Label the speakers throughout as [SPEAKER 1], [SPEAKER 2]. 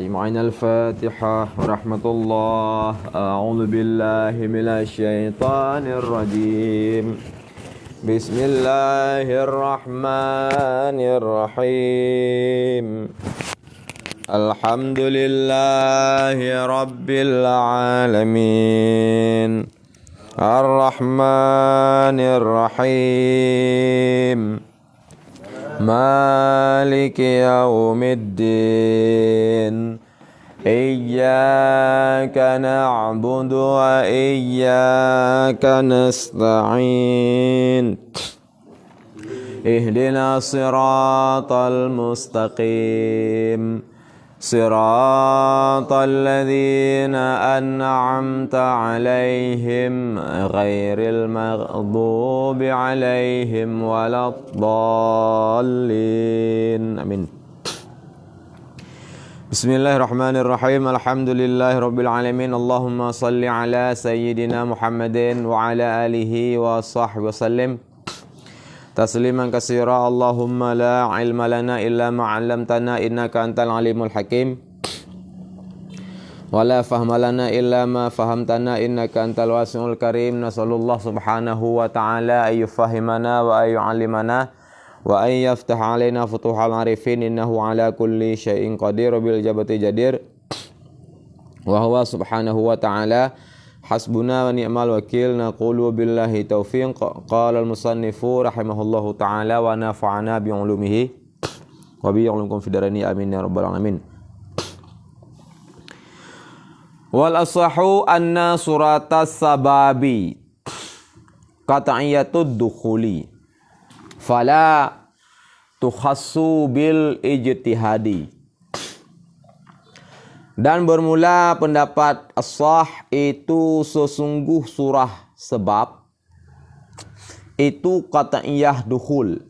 [SPEAKER 1] أجمعين. الفاتحة ورحمة الله. أعوذ بالله من الشيطان الرجيم. بسم الله الرحمن الرحيم. الحمد لله رب العالمين. الرحمن الرحيم. مالك يوم الدين. إياك نعبد وإياك نستعين. اهدنا الصراط المستقيم. صراط الذين أنعمت عليهم غير المغضوب عليهم ولا الضالين. آمين. Bismillahirrahmanirrahim. Alhamdulillahirabbil alamin. Allahumma shalli ala sayyidina Muhammadin wa ala alihi wa sahbihi wasallim tasliman katsira. Allahumma la ilma lana illa ma 'allamtana innaka antal alimul hakim. Wa la fahma lana illa ma fahamtana innaka antal wasi'ul karim. Nasallallahu subhanahu wa ta'ala ay yufahimana wa ay yu'allimana wa ay yaftah alaina futuhal arifin innahu ala kulli syai'in qadir bil jabati jadir. Wa huwa subhanahu wa ta'ala hasbuna wa ni'mal wakil. Naqulu billahi taufiq. Qala al-musannifu rahimahullahu ta'ala wa nafa'ana bi ulumihi wa bi ulumikum fidarani amin ya rabbal alamin. Wal asahu anna suratas sababi qat'iyatud dukhuli fala tukhassu bil ijtihadi. Dan bermula pendapat as-sah itu sesungguh surah sebab itu qat'iyah dukhul,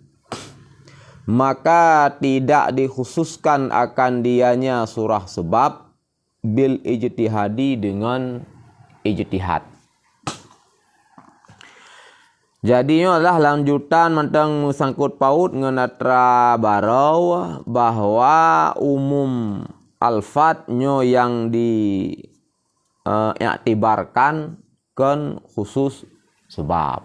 [SPEAKER 1] maka tidak dikhususkan akan dianya surah sebab bil ijtihadi dengan ijtihad. Jadi ini adalah lanjutan tentang sangkut paut dengan atra barau bahwa umum alfatnya yang diiktibarkan kan khusus sebab.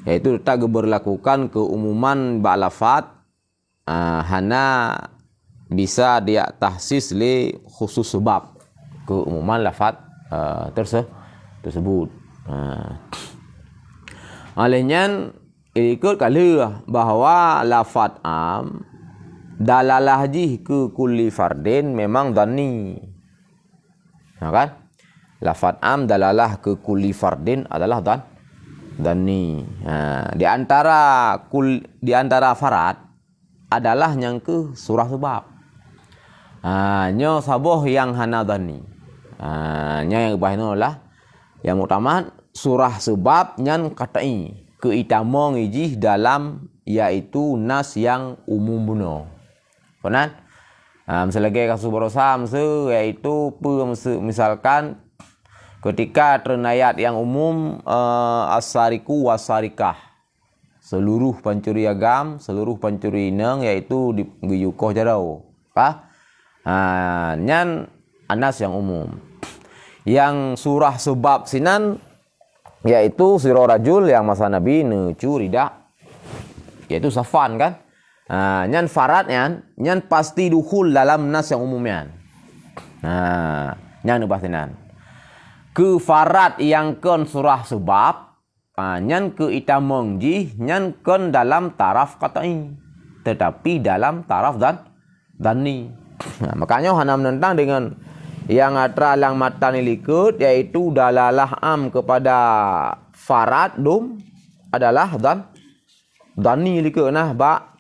[SPEAKER 1] Yaitu tak berlakukan keumuman ba'lafat hana bisa dia tahsis li khusus sebab keumuman lafat tersebut. Olehnya ikut kala bahwa lafat am dalalah jih ke kulli fardin memang dhanni. Kan? Lafat am dalalah ke kulli fardin adalah dhanni. Di antara farad adalah yang ke surah sebab. Nyo saboh yang hana dhanni. Nyo yang bahinolah yang utama surah sebab nyan katai keitamong ijih dalam yaitu nas yang umum buno. Konan misalnya kasus berosam yaitu misalkan ketika ternayat yang umum as-sariku was-sarikah, seluruh pencuri agam, seluruh pencuri inang yaitu diguyukoh jarau. Nyan anas yang umum. Yang surah sebab sinan yaitu sirah rajul yang masa Nabi necuri dak, yaitu safan kan. Nyan faradnya nyan pasti dukhul dalam nas yang umumnya. Nyan pastinan ke farad yang kon surah sebab nyan ke itamong ji nyan kon dalam taraf katai tetapi dalam taraf dhanni. Makanya hana menentang dengan yang atra lang matan ilikut yaitu dalalah am kepada farad dum adalah dhanni ilikut nah bab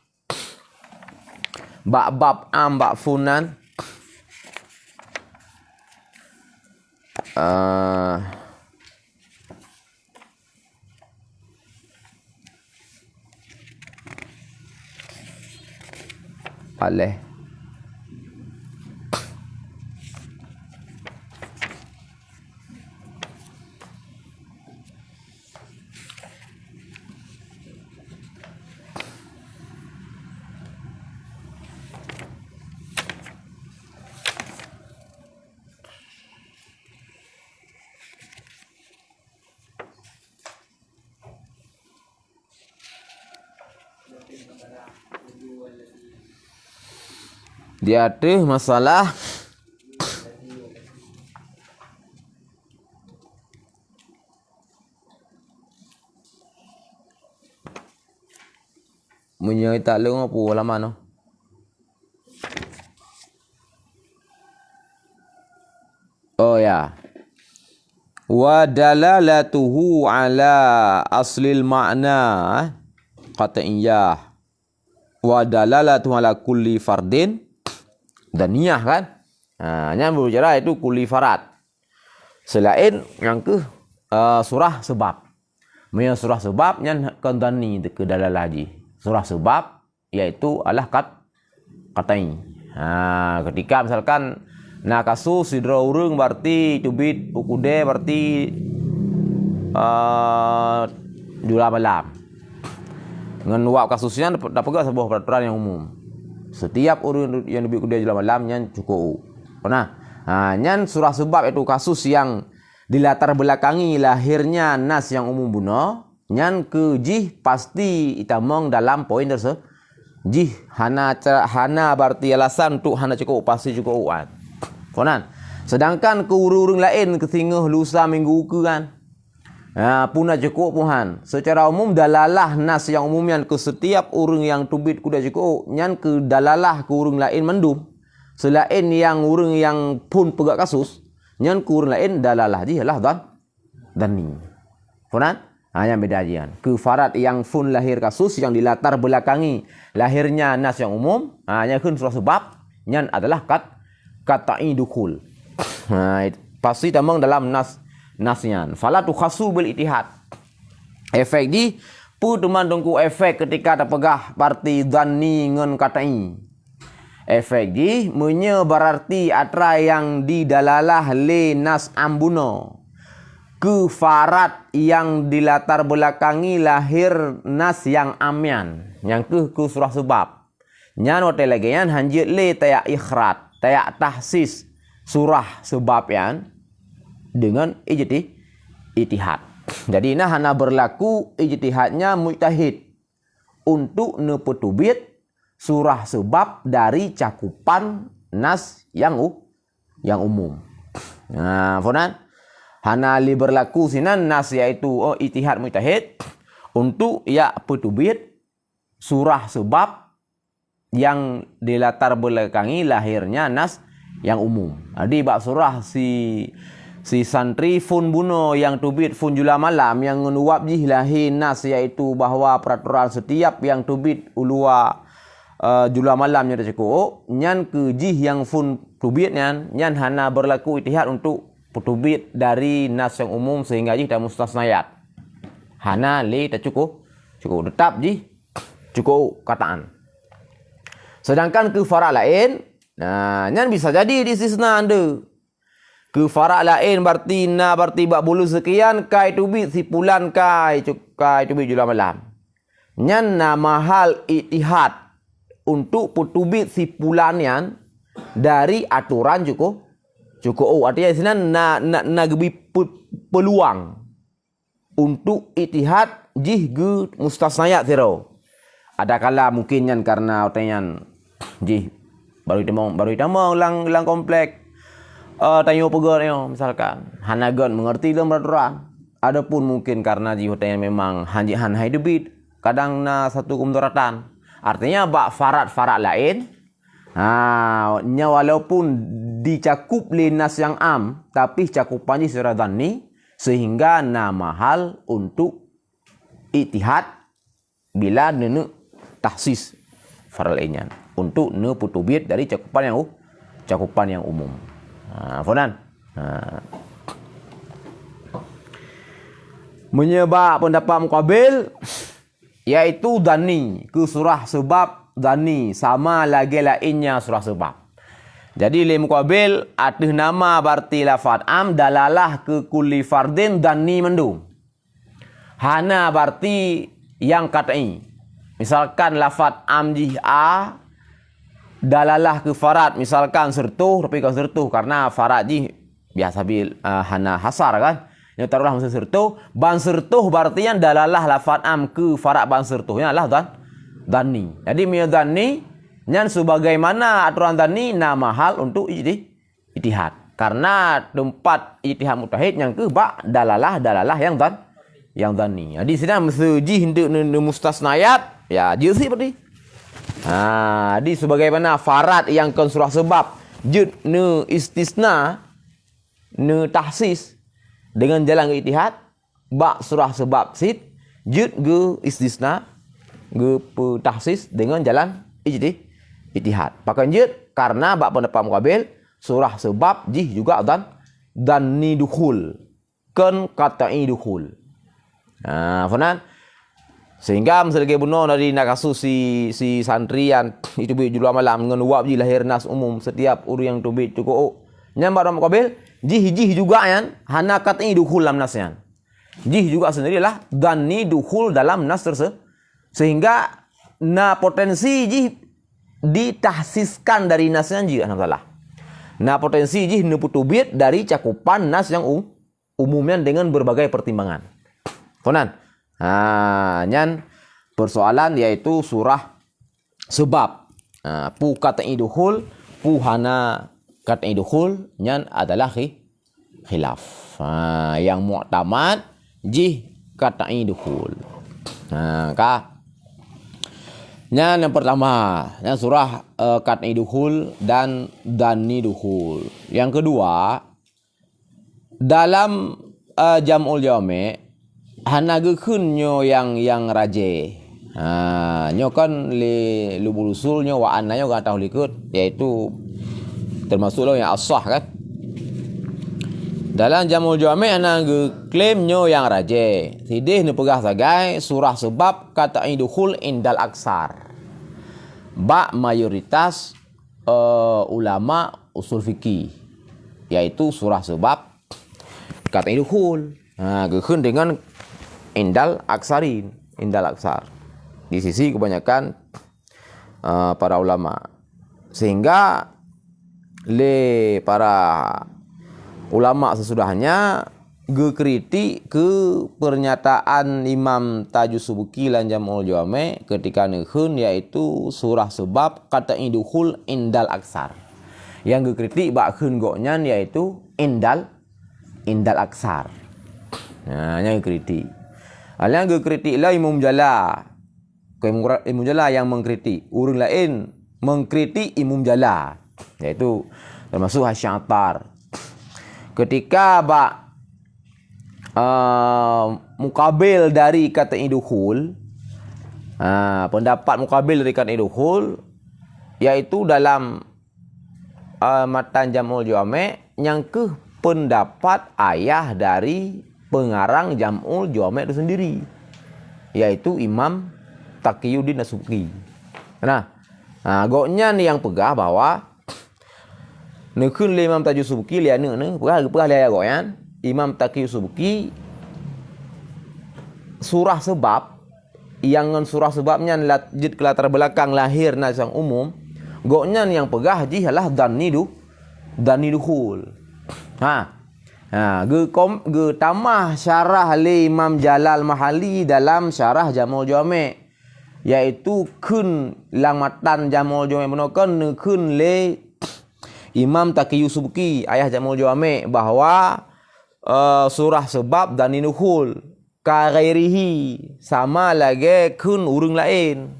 [SPEAKER 1] am bab funan aleh Dia ada masalah menyai tak leng apa lama no. Oh ya. Wa dalalatuhu ala aslil ma'na qat'iyyah. Wa dalalatuhu ala kulli fardin daniyah kan. Yang berbicara itu kulli farad. Selain yang ke surah sebab. Punya surah sebab yang kandani ke dalalah haji. Surah sebab iaitu adalah katai. Ketika misalkan na kasus sidra urang berarti tubit ukude berarti jula malam. Dengan wak kasusnya dapat juga sebuah peraturan yang umum. Setiap urang yang tubit ukude jula malam yang cukup. Nah, yang surah sebab itu kasus yang dilatar belakangi lahirnya nas yang umum buno, yang kejih pasti itamong dalam poin tersebut. Jih hana berarti alasan untuk hana cukup pasti cukup. Konan. Sedangkan ke urung lain ke tinggal lusa minggu ke kan. Puna cukup puhan. Secara umum dalalah nas yang umumnya ke setiap urung yang tubit kuda cukup, nyan ke dalalah ke urung lain mendum. Selain yang urung yang pun pegak kasus, nyan ke urung lain dalalah ji lah dan ni. Konan? Yang beda ajian. Ke farad yang pun lahir kasus yang dilatar belakangi lahirnya nas yang umum, yang kun surah sebab, nyan adalah katai dukul. Pasti tamang dalam nasnya. Fala tu khasu bil itihad. Efek di pu teman dongku efek ketika terpegah parti dhanni ngan katai. Efek di menye berarti atra yang didalalah le nas ambuno. Ke farad yang dilatar belakangi lahir nas yang amyan. Yang ke surah sebab. Nyan hotel lagi yan hanjit le tayak ikhrat. Tayak tahsis surah sebab yang dengan ijtihad. Jadi nah hana berlaku ijtihadnya mujtahid untuk nepetubit surah sebab dari cakupan nas yang umum. Nah, fonan hana li berlaku sinan nas yaitu ijtihad mujtahid untuk ya petubit surah sebab yang dilatar belakangi lahirnya nas yang umum. Jadi bak surah si santri fun buno yang tubit fun jula malam yang menuap jih lahir nas yaitu bahawa peraturan setiap yang tubit ulua jula malamnya dah cukup. Nyan ke jih yang fun tubit nyan hana berlaku ijtihad untuk tubit dari nas yang umum sehingga jih dah mustasnayat. Hana li tak cukup tetap jih cukup kataan. Sedangkan ke farad lain, nyan bisa jadi di sisna anda. Ke farad lain berarti bak bulu sekian kai tubit sipulan kai tubit jula malam. Nyan mahal itihad untuk petubit sipulan yan dari aturan cukup. Artinya di sana gebi peluang untuk itihad jih ge mustasnayat zero. Ada kala mungkin yan karena otenyan jih baru ditambang lang komplek tanyo pegar misalkan hanagon mengerti dalam peraturan. Adapun mungkin karena jih otenyan memang hanjihan hai debit kadang na satu kumtoratan. Artinya bak farad lain walaupun dicakup linas yang am tapi cakupannya secara dhanni sehingga mahal untuk itihad bila nene tahsis farad lainnya untuk neputubit dari cakupan yang umum. Fonan. Menyebab pendapat muqabil yaitu dhanni ke surah sebab dhanni sama lagi lainnya surah sebab. Jadi li muqabil atih nama berarti lafaz am dalalah ke kulli fardin dhanni mendung. Hana berarti yang katai. Misalkan lafaz am jih a dalalah ke farad misalkan sertuh tapi kau sertuh karena farad jih biasa bil hana hasar kan. Yang taruhlah masa sertuh ban sertuh berarti yang dalalah lafaz am ke farad ban sertuhnya lah dhanni. Jadi mi dhanni Nyan sebagaimana aturan tani mahal untuk ijtihad. Karena tempat ijtihad mujtahid yang ke dalalah yang tani. Jadi sini mesejih untuk mustasnayat ya jisi berarti. Di sebagaimana farat yang kan surah sebab jud ne istisna ne tahsis dengan jalan ijtihad surah sebab sit jud ge istisna ge tahsis dengan jalan ijtihad. Pakai jud karena pendapat muqabil surah sebab jih juga dan ni dukhul kan qat'i dukhul. Fanan sehingga misalnya benar dari nak kasus si santrian itu julu malam dengan wab ji lahir nas umum setiap uru yang tubit cukup nyambar muqabil jih juga yan hana qat'i dukhul dalam nasyan. Jih juga sendirilah dan ni dukhul dalam nas tersebut sehingga potensi jih ditahsiskan dari nasnya jih salah. Potensi jih neputubit dari cakupan nas yang umumnya dengan berbagai pertimbangan. Konan. Nyan persoalan yaitu surah sebab. Pu qat'i dukhul, pu hana qat'i dukhul nyan adalah khilaf. Yang mu'tamad jih qat'i dukhul. Yang pertama, surah qat'i dukhul dan dani dukhul. Yang kedua, dalam jam'ul jami' hana gekun nyo yang raje. Nyo kan li lubul usul nyo wa anna nyo ga tahu likut yaitu termasuk lo yang asah kan. Dalam jam'ul jami' hana klaim nyo yang raje. Tidih ni pegah sagai surah sebab qat'i dukhul indal aksar. Mayoritas ulama usul fikih yaitu surah sebab qat'i dukhul. Gekun dengan indal aksar. Di sisi kebanyakan para ulama. Sehingga para ulama sesudahnya gekritik ke pernyataan Imam Tajus Subki lan Jam'ul Jami' ketika nekhun yaitu surah sebab qat'i dukhul indal aksar. Yang gekritik khun goknyan yaitu indal aksar. Yang gekritik. Yang gekritik lah Imam Jala. Imam Jala yang mengkritik. Urang lain mengkritik Imam Jala. Yaitu termasuk Hasy'atar. Ketika mukabil dari qat'i dukhul, pendapat mukabil dari qat'i dukhul yaitu dalam matan Jam'ul Jami' yang ke pendapat ayah dari pengarang Jam'ul Jami' itu sendiri yaitu Imam Taqiyuddin As-Subki. Goknya ni yang pegah bahwa nekun le Imam Tajus Subki lian ne pegah le goknya Imam Taqiyuddin Subki surah sebab yang surah sebabnya lanjut ke latar belakang lahir nas yang umum goknya yang pegah jihalah dani dukhul. Ge tamah syarah li Imam Jalal Mahali dalam syarah Jam'ul Jami' yaitu kun lamatan Jam'ul Jami' menokon kun le Imam Taqiyuddin Subki ayah Jam'ul Jami' bahwa surah sebab dan dukhul ka ghairihi sama lagi kun urang lain.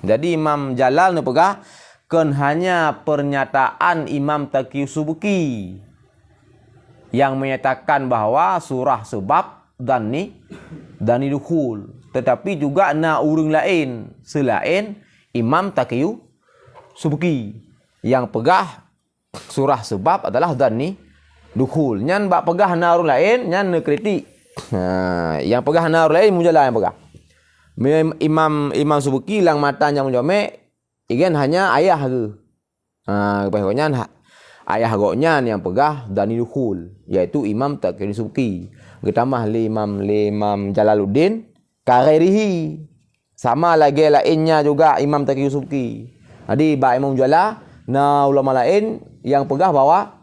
[SPEAKER 1] Jadi Imam Jalal ni pegah kan hanya pernyataan Imam Taqiyuddin Subki yang menyatakan bahwa surah sebab dan dukhul, tetapi juga urang lain selain Imam Taqiyuddin Subki yang pegah surah sebab adalah dan dukhul. Nyan pegah urang lain nyan kritik. Yang pegah urang lain Mujallah yang pegah. Imam Subki lang matan yang Jami' igen hanya ayah ke. Pokoknya ayah goknya yang pegah dan dukhul yaitu Imam Taqiyuddin Subki. Ditambah Imam Jalaluddin Kaghairihi sama lagi lainnya juga Imam Taqiyuddin Subki. Jadi Imam Jala ulama lain yang pegah bahwa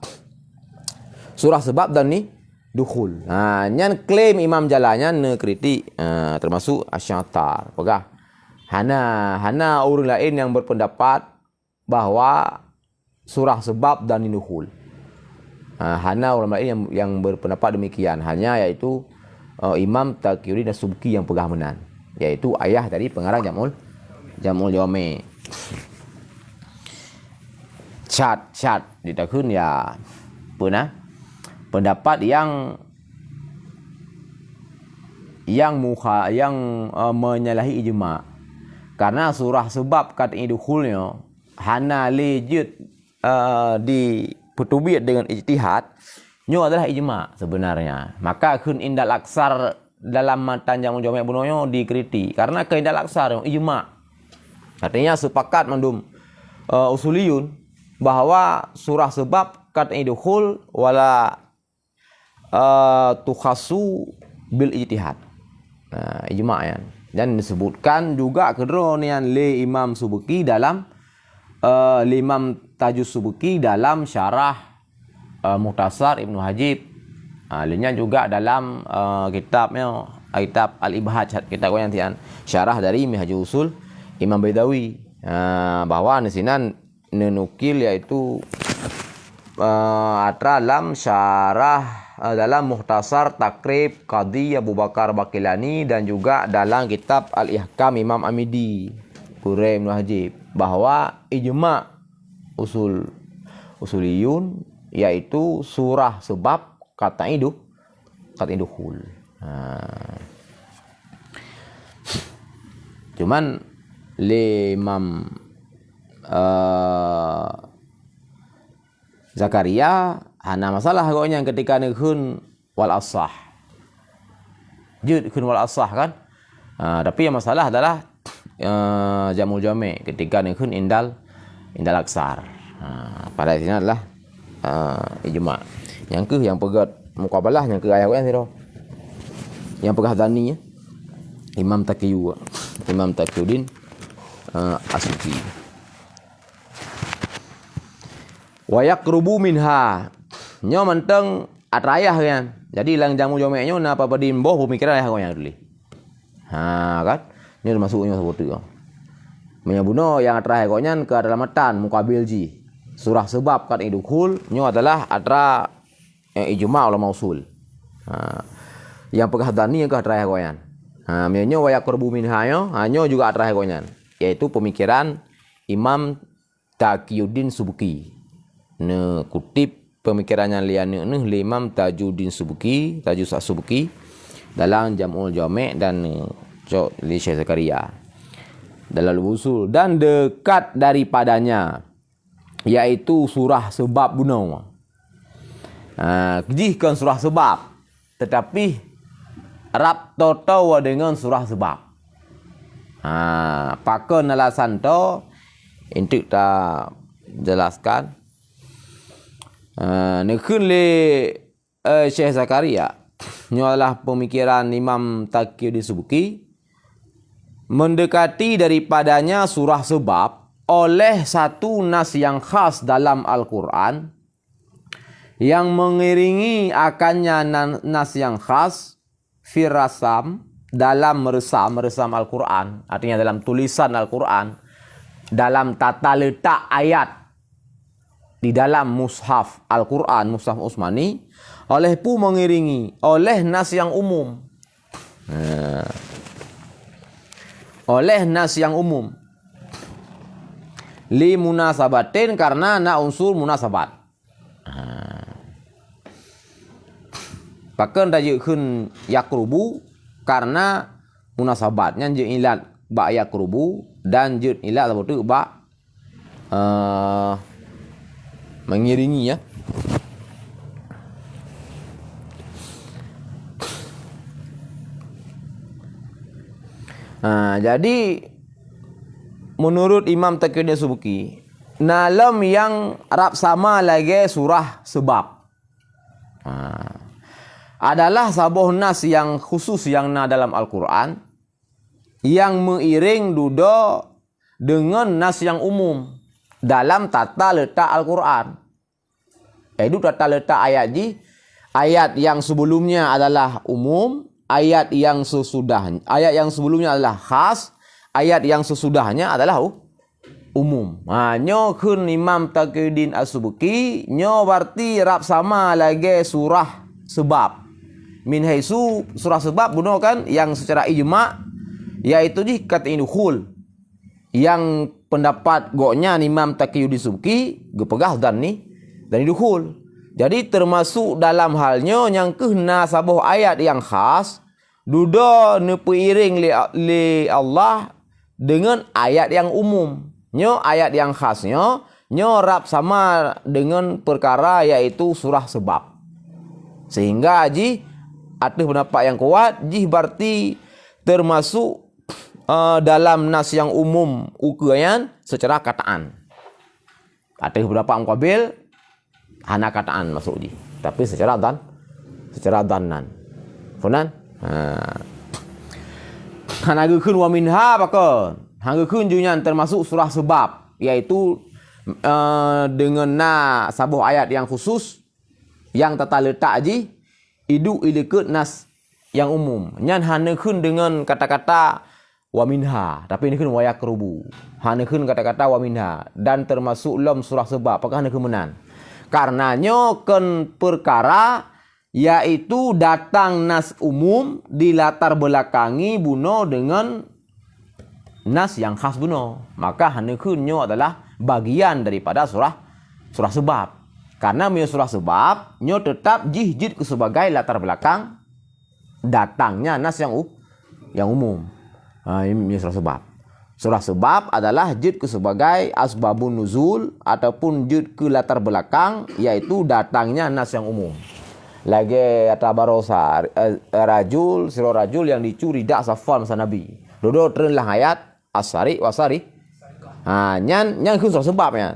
[SPEAKER 1] surah sebab dan dukhul. Nyan klaim Imam Jalanya kritik termasuk Asy'atar pegah. Hana urang lain yang berpendapat bahwa surah sebab dan nuhul. Hanya ulama yang berpendapat demikian, hanya yaitu Imam Taqiyuddin As-Subki yang pegang benar, yaitu ayah dari pengarang Jam'ul Jawami. Syad ditakun ya pernah pendapat yang menyalahi ijma'. Karena surah sebab kata dukhulnya hana lejut di petubit dengan ijtihad, nyo adalah ijma' sebenarnya. Maka kun indal aksar dalam matan Jam'ul Jawami' bunonyo dikritik karena ke indal aksar ijma'. Artinya sepakat mandum usuliyun bahwa surah sebab kata dukhul wala tukhasu bil ijtihad. Ijma' ya. Dan disebutkan juga kedronian li Imam Subki dalam Imam Tajus Subki dalam syarah Mukhtasar Ibnu Hajib. Lainnya juga dalam kitab Al-Ibhaj, kitab yang tian syarah dari Minhajul Usul Imam Baidawi, bahwa nesinan nenukil yaitu dalam syarah dalam Mukhtasar Takrib Qadhi Abu Bakar Bakilani dan juga dalam kitab Al-Ihkam Imam Amidi Qurai Ibnu Hajib, bahwa ijma' usuliyun yaitu surah sebab kata dukhul. Cuman Imam Zakaria hana masalah agaknya ketika nekhun wal asah. Jud khun wal asah kan. Tapi yang masalah adalah Jam'ul Jawami' ketika nekhun indal aksar. Pada sini adalah ijma'. Yang pegat muqabalah yang ke ayat kan siro. Yang pegat dhani ya. Imam Taqiyuddin As-Subki. Wa yaqrubu minha. Nyo menteng atrayah kan. Jadi lang Jam'ul Jawami' nyo napa padin boh pemikiran ayah kau yang dulu. Kan. Ini masuknya seperti itu. Menyabuno yang atrayah kau nyan ke dalam matan muqabil ji. Surah sebab kan dukhul nyo adalah atra ijma' ulama usul. Yang pegahdani yang ke atrayah kau nyan. Menyo wa yaqrubu minha nyo juga atrayah kau nyan, yaitu pemikiran Imam Taqiyuddin Subki. Kutip pemikirannya liane Imam Tajuddin Subki, Tajus As-Subki dalam Jam'ul Jawami' dan li Syekh Zakaria dalam usul, dan dekat daripadanya yaitu surah sebab bunau. Kejihkan surah sebab tetapi rap toto dengan surah sebab. Pakai alasan to untuk ta jelaskan. Nekun le Syekh Zakaria ini adalah pemikiran Imam Taqiyuddin Subki, mendekati daripadanya surah sebab oleh satu nas yang khas dalam Al-Quran yang mengiringi akannya nas yang khas firasam dalam meresam Al-Quran, artinya dalam tulisan Al-Quran, dalam tata letak ayat di dalam mushaf Al-Quran, mushaf Utsmani, oleh pu mengiringi oleh nas yang umum. Oleh nas yang umum. Li munasabatin, karena na unsur munasabat. Bahkan tajukun yakrubu karena munasabatnya je ilat ba yakrubu dan je ilat betul ba mengiringi ya. Jadi menurut Imam Taqiyuddin Subki, nalam yang Arab sama lagi surah sebab adalah sabuh nas yang khusus yang na dalam Al-Quran yang mengiring dudo dengan nas yang umum dalam tata letak Al-Quran. Itu tata letak ayat ji, ayat yang sebelumnya adalah umum, ayat yang sebelumnya adalah khas, ayat yang sesudahnya adalah umum. Nyo kun Imam Taqiyuddin As-Subki, nyo berarti rap sama lagi surah sebab. Min haisu surah sebab buno kan yang secara ijma yaitu di kata dukhul. Yang pendapat goknya Imam Taqiyuddin Subki gepegah dan dukhul. Jadi termasuk dalam halnya yang kena sabuh ayat yang khas duda nepeiring li Allah dengan ayat yang umum. Nyo ayat yang khasnya nyo rap sama dengan perkara yaitu surah sebab. Sehingga ji ada pendapat yang kuat ji berarti termasuk dalam nas yang umum ukuran secara kataan. Ada beberapa muqabil hana kataan masuk ji. Tapi secara danan. Funan? Hanagekeun wa minha bakon. Hanagekeun junyan termasuk surah sebab yaitu dengan sabuh ayat yang khusus yang tata letak ji idu ilikeut nas yang umum. Nyan hanagekeun dengan kata-kata wa minha, tapi ini kan wa yakrubu. Hanakeun kata-kata wa minha dan termasuk lam surah sebab. Apakah hanakeun menan? Karenanya kan perkara yaitu datang nas umum di latar belakangi buno dengan nas yang khas buno. Maka hanakeunnya adalah bagian daripada surah sebab. Karena punya surah sebab nyo tetap jihjid ke sebagai latar belakang datangnya nas yang umum. Ini surah sebab. Surah sebab adalah jid ke sebagai asbabun nuzul ataupun jid ke latar belakang yaitu datangnya nas yang umum. Lagi kata barosa rajul siro rajul yang dicuri dak safar masa Nabi. Dodo trenlah ayat asari wasari. Nyan ke surah sebab ya.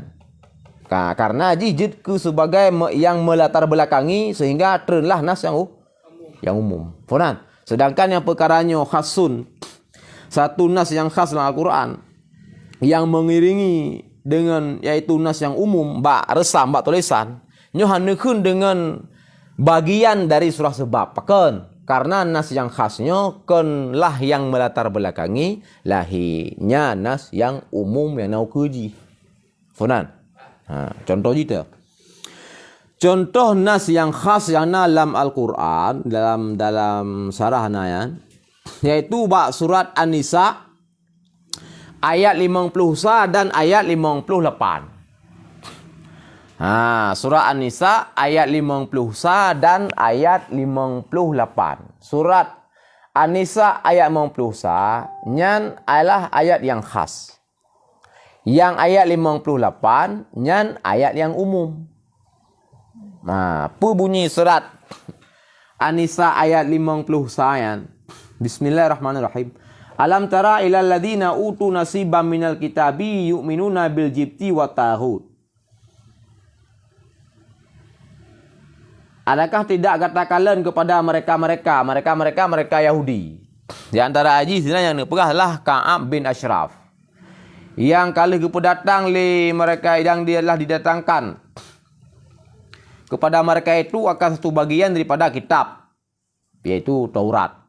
[SPEAKER 1] Karena jid ke sebagai yang melatar belakangi sehingga trenlah nas yang umum. Funan. Sedangkan yang perkaranya khasun satu nas yang khas dalam Al-Quran yang mengiringi dengan yaitu nas yang umum resam tulisan nyo hanakeun dengan bagian dari surah sebab paken karena nas yang khasnya kan lah yang melatar belakangi lahirnya nas yang umum yang nau keji. Funan. Contoh gitu. Contoh nas yang khas yang dalam Al-Quran dalam sarahna ya yaitu surat An-Nisa ayat 50 dan ayat 58. Surat An-Nisa ayat 50 dan ayat 58. Surat An-Nisa ayat 50 nyan adalah ayat yang khas. Yang ayat 58 nyan ayat yang umum. Apa bunyi surat An-Nisa ayat 50 yan? Bismillahirrahmanirrahim. Alam tara ilal ladina utu nasiban minal kitabi yu'minuna bil jibti wa taghut. Adakah tidak kata kalian kepada mereka Yahudi? Di antara haji sini yang dipegahlah Ka'ab bin Ashraf. Yang kali kepedatang li mereka yang dialah didatangkan kepada mereka itu akan satu bagian daripada kitab yaitu Taurat.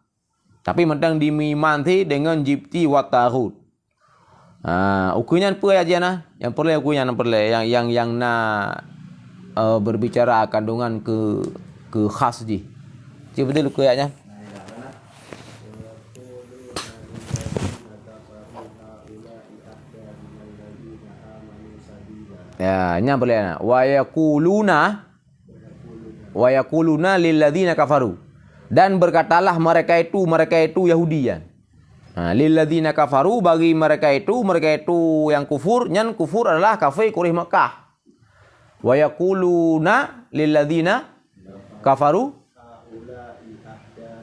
[SPEAKER 1] Tapi mentang dimimanti dengan jibti wa taghut. Ukunya apa aja nah? Yang perlu ukunya yang berbicara kandungan ke khas ji. Cik betul ukunya. Ya, ini boleh nah. Wa yaquluna lil ladzina kafaru. Dan berkatalah mereka itu Yahudi ya. Lil ladzina kafaru bagi mereka itu yang kufur, nyan kufur adalah kafir Quraisy Mekah. Wa yaquluna lil ladzina kafaru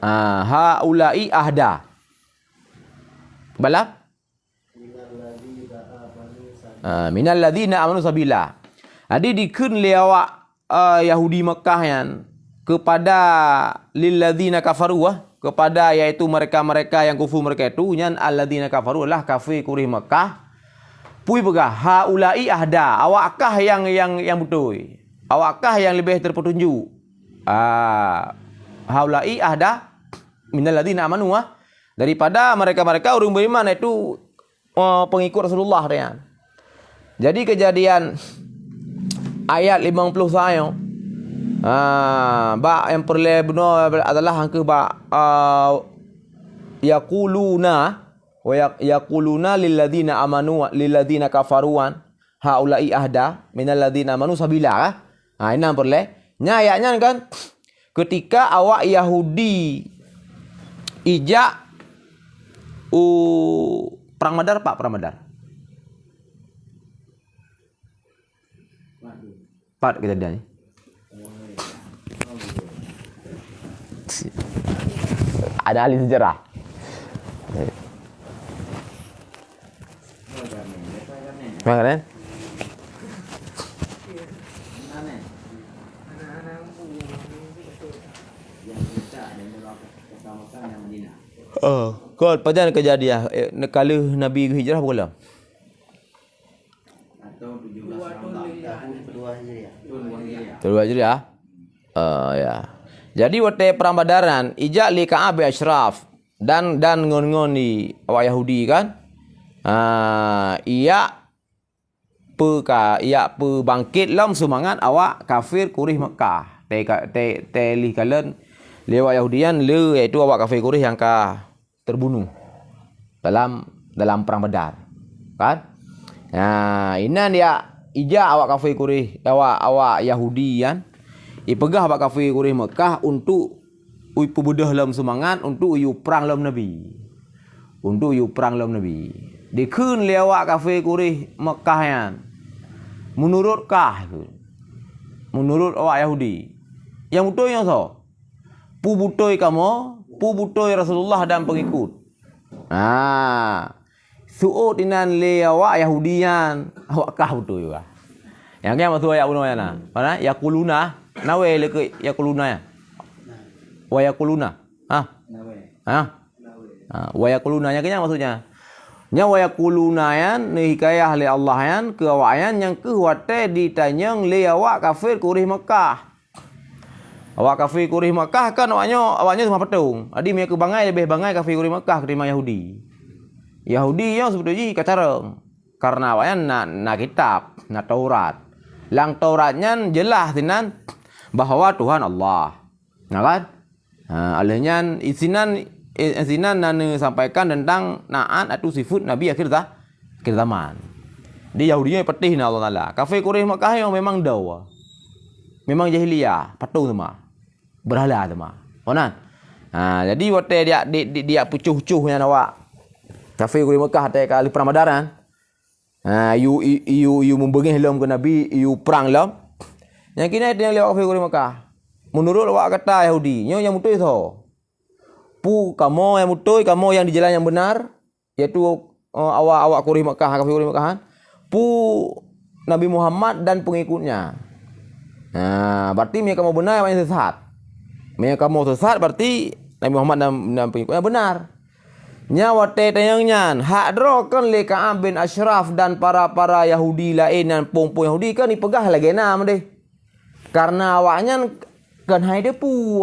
[SPEAKER 1] haula'i ahda. Balap? Minal ladzina amanu sabila. Jadi dikeun li awak Yahudi Mekah yan kepada lilladzina kafaru kepada yaitu mereka yang kufur mereka itu nyan alladzina kafaru lah kafir Quraisy Mekah pui begah haula'i ahda awakkah yang betul awakkah yang lebih terpetunjuk haula'i ahda minal ladzina amanu daripada mereka orang beriman itu pengikut Rasulullah dia. Jadi kejadian ayat 50 saya ba yang perlu benar adalah angka ba yaquluna wa yaquluna lil ladina amanu lil ladina kafaruan haula'i ahda minal ladina amanu sabila. Ini perlu. Nya ayatnya kan ketika awak Yahudi ijak perang Badar Pak perang Badar. Pak kejadian ni. Ada ahli sejarah. Mana? Kau pada kejadian kala Nabi hijrah berapa? Atau 17 Hijriah. Ya. Jadi waktu perang Badaran ijak li Ka'ab Ashraf dan ngon-ngon di awak Yahudi kan. Ia bangkit lam semangat awak kafir Quraisy Mekah. Te li kalen lewat Yahudian le iaitu awak kafir Quraisy yang terbunuh dalam perang Badar. Kan? Ina dia ijak awak kafir Quraisy, awak Yahudi kan. Ipegah awak kafir Quraisy Mekah untuk pebedah dalam semangat untuk perang dalam Nabi. Untuk perang dalam Nabi. Dikeun le awak kafir Quraisy Mekah yang menurut awak Yahudi. Yang betul yang so. Pu butoi Rasulullah dan pengikut. Suut inan le awak Yahudian awak kah betul juga. Yang kan maksud ayat bunuh yana. Mana? Yaquluna nawe le ke yaquluna ya. Wa yaquluna. Wa yaquluna nya kenya maksudnya. Nya wa yaquluna yan ni hikayah le Allah yan ke awak yan yang ke wate ditanyang le awak kafir Quraisy Mekah. Awak kafir Quraisy Mekah kan awaknya sama petung. Adi mereka bangai lebih bangai kafir Quraisy Mekah ketimbang Yahudi. Yahudi yang sebetulnya kacareng. Karena awaknya nak kitab, nak Taurat. Lang Tauratnya jelas tinan bahawa Tuhan Allah. Nah kan? Alahnya isinan nana sampaikan tentang naat atau sifat Nabi akhir zaman. Di Yahudinya petih na Allah Taala. Kafir Quraisy Mekah yang memang dawa. Memang jahiliyah, patung sama. Berhala sama. Onan. Jadi waktu dia pucuh-pucuhnya awak kafir Quraisy Mekah te kali perang Badaran. You membengih lam ke Nabi, you perang lam. Yang kini dia lewat kafir Quraisy Mekah. Menurut awak kata Yahudi, yang betul itu. Kamu yang betul, kamu yang di jalan yang benar, yaitu awak Quraisy Mekah, kafir Quraisy Mekah. Nabi Muhammad dan pengikutnya. Berarti mereka kamu benar, yang sesat. Mereka kamu sesat berarti Nabi Muhammad dan pengikutnya benar. Nyawa tayangnya hak drokan le Ka'ab bin Ashraf dan para Yahudi lain dan pung Yahudi kan dipegah lagi nam deh. Karena awaknya kan hai depu.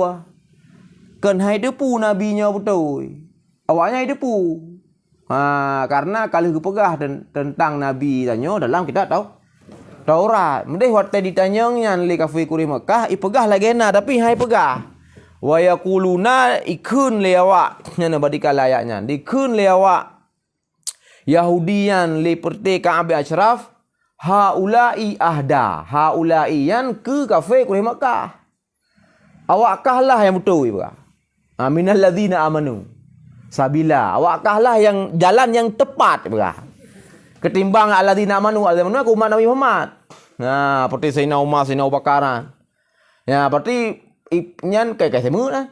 [SPEAKER 1] Kan hai depu nabinya betul. Awaknya depu. Karena kalau dipegah tentang nabi tanya dalam kita tahu Taurat. Mendeh waktu ditanyanya le kafir Quraisy Mekah ipegah lagi na tapi hai pegah. Wa yaquluna ikun le awak nya badika layaknya dikun le awak Yahudian le perti Ka'ab Ashraf haula'i ahda haula'iyan ke kafir Quraisy Mekah awak kahlah yang betul ibu minal ladzina amanu sabila awak kahlah yang jalan yang tepat ibu ketimbang alladzina amanu aku umat Nabi Muhammad seperti Sayyidina Umar Sayyidina Abu Bakaran ya berarti nyan kayak semut lah.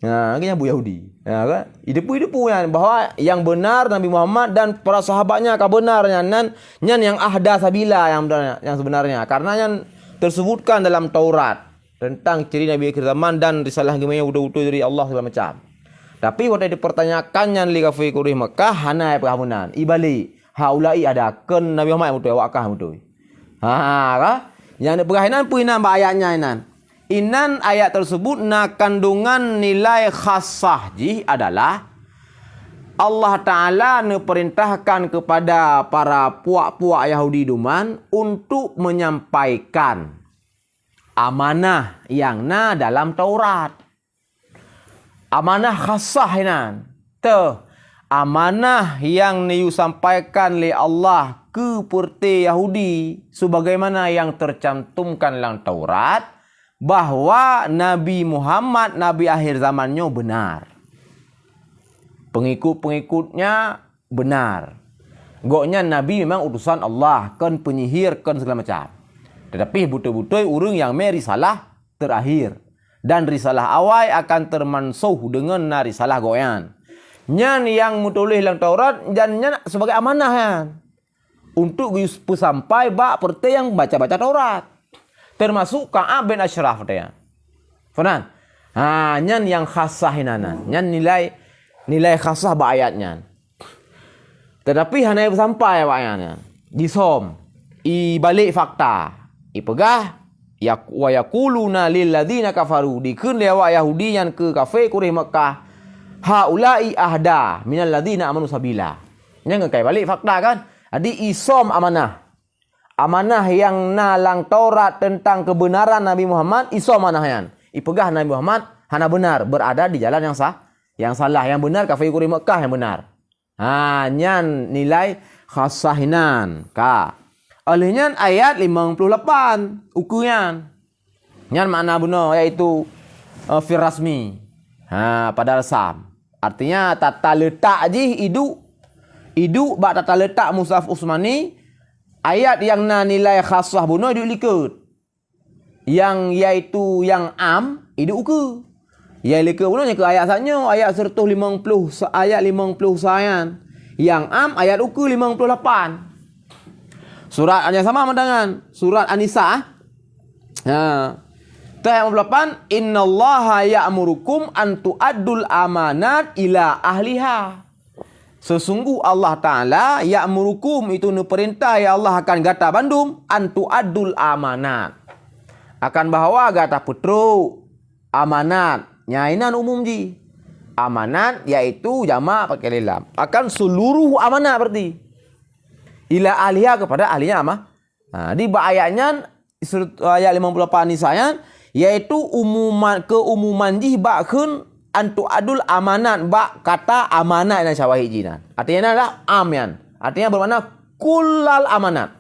[SPEAKER 1] Kayaknya Bu Yahudi. Kan? Idepu yang bahawa yang benar Nabi Muhammad dan para sahabatnya kebenarnya nyan yang ahda sabila yang sebenarnya. Karena yang tersebutkan dalam Taurat tentang ciri Nabi akhir zaman dan risalah gemanya utuh-utuh dari Allah segala macam. Tapi waktu dipertanyakan yang li kafir Quraisy Mekah hanai perhamunan. Ibali haulai ada kan Nabi Muhammad betul wakah betul. Yang perhamunan puinan ayatnya inan. Inan ayat tersebut kandungan nilai khasah adalah Allah Ta'ala perintahkan kepada para puak-puak Yahudi Duman untuk menyampaikan amanah yang dalam Taurat. Amanah khasah inan. Amanah yang disampaikan oleh Allah ke perti Yahudi sebagaimana yang tercantumkan dalam Taurat bahawa Nabi Muhammad, Nabi akhir zamannya benar. Pengikut-pengikutnya benar. Goknya Nabi memang utusan Allah, kan penyihir, kan segala macam. Tetapi betul-betul orang yang risalah terakhir. Dan risalah awal akan termansuh dengan risalah goyan. Nyan yang mutulis dalam Taurat, dan nyan sebagai amanah kan. Untuk sampai bak perti yang baca-baca Taurat. Termasuk Ka'ab bin Ashraf dia. Fanan. Nyan yang khasah inanan. Nyan nilai khasah ba ayatnya. Tetapi hanya sampai ayatnya. Disom. I balik fakta. I pegah. Wa yaquluna lil ladzina kafaru. Dikeun lewa Yahudi yang ke kafir Quraisy Mekah. Haula'i ahda minal ladzina amanu sabila. Nya ngekai balik fakta kan. Jadi isom amanah. Amanah yang nalang Taurat tentang kebenaran Nabi Muhammad, isom amanahnya. Ipegah Nabi Muhammad hana benar berada di jalan yang sah. Yang salah, yang benar kafir Quraisy Mekah yang benar. Nyan nilai khasahinan ka. Olehnya ayat 58 ukuran. Nyan makna benar iaitu firasmi. Pada resam. Artinya tata letak je idu bak tata letak Mushaf Utsmani ayat yang nilai khasah benar idu likut. Yang iaitu yang am idu uku. Yang leka benar ke ayat sahaja ayat 150 ayat 50 sayan. Yang am ayat uku 58. Surat yang sama dengan surat An-Nisa. Ayat 58, innallaha ya'murukum an tu'addul amanat ila ahliha. Sesungguh Allah Ta'ala ya'murukum itu perintah ya Allah akan gata bandum an tu'addul amanat. Akan bahawa gata putru amanat nyainan umum ji. Amanat iaitu jamak pakai lam. Akan seluruh amanat berarti. Ila ahliha kepada ahlinya apa? Di ayatnya ayat 58 ni saya iaitu keumuman ji bakun antu adul amanat bak kata amanat dan syawahijinan. Artinya adalah amyan. Artinya bermakna kullal amanat.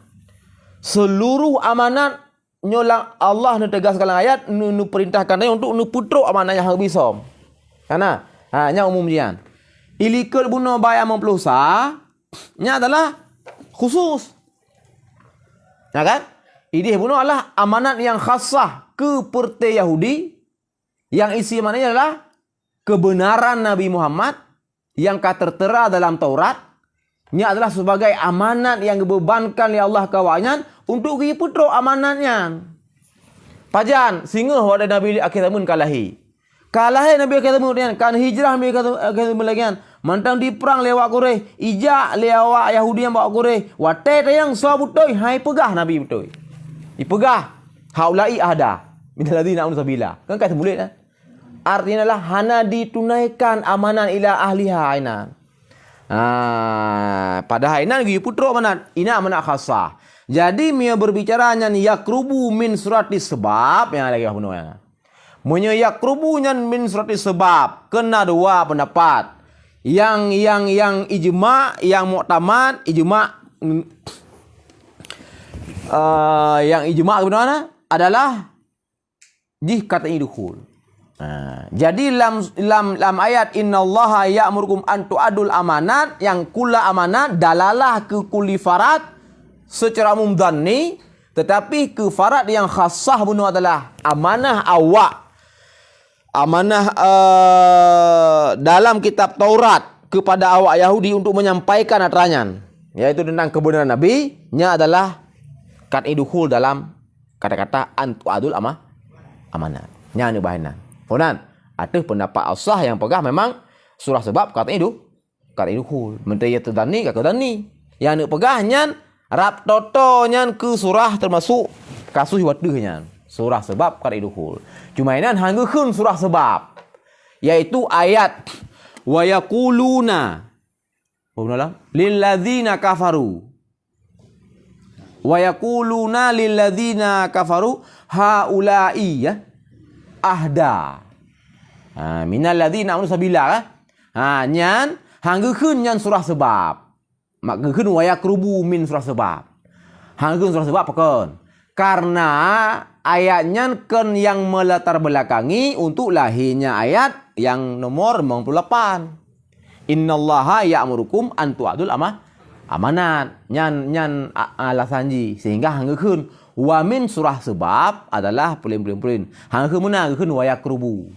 [SPEAKER 1] Seluruh amanat nyolang Allah tegaskan ayat nu perintahkan dia untuk nu putro amanat yang bisa. Karena nya umum jian. Ilikul buno bayar memplusa nya adalah khusus. Ya kan? Ini buno adalah amanat yang khasah ke perti Yahudi yang isi maknanya adalah kebenaran Nabi Muhammad yang tertera dalam Taurat. Ini adalah sebagai amanat yang dibebankan oleh Allah kawanyan untuk pergi putro amanatnya. Pajan singa wada Nabi akhir zaman kalahi. Kalahi Nabi akhir zaman kan hijrah Nabi akhir zaman lagi. Mantang di perang lewat Quraisy, ijak lewat Yahudi yang bawa Quraisy. Wate tayang sabutoi hai pegah Nabi betul. Dipegah haulai ahda minal ladzina amanu sabila. Kan kata boleh kan? Artinya adalah hana ditunaikan amanat ila ahliha ainan. Pada hainan gi putro amanat. Ina amanat khasah. Jadi dia berbicaranya ni yakrubu min suratis sebab yang lagi benar ya. Munyo yakrubunya min suratis sebab kena dua pendapat. Yang ijma, yang mu'tamad, ijma yang ijma sebenarnya adalah di kata idkhul. Jadi lam ayat innallaha ya'murukum an tu'adul amanat yang kula amanat dalalah ke kulli farad secara umum dhanni, tetapi ke farad yang khassah bunuh adalah amanah awak. Amanah dalam kitab Taurat kepada awak Yahudi untuk menyampaikan aterangan, yaitu tentang kebenaran Nabi nya adalah kat idkhul dalam kata-kata antu adul amanat. Nya ni bahanan. Kemudian ada pendapat asah yang pegah memang surah sebab kata idkhul. Menteri itu dani kata dani. Yang ni pegahnya rap totonya ke surah termasuk kasus wadahnya. Surah sebab kata idkhul. Cuma ini hanggeun surah sebab yaitu ayat wa yaquluna lilladzina kafaru wa yaquluna lilladzina kafaru haula'i ya ahda. Minal ladzina amanu sabila lah. Nyan hanggeun keun nyan surah sebab. Mak keun wa yaqrubu min surah sebab. Hanggeun surah sebab pakeun. Karena ayatnya kan yang melatar belakangi untuk lahirnya ayat yang nomor 58. Innallaha ya'murukum an tu'adul amanat. Nyan alasanji sehingga hanggeun wa min surah sebab adalah pelin. Hanggeun mana hanggeun wa yaqrubu.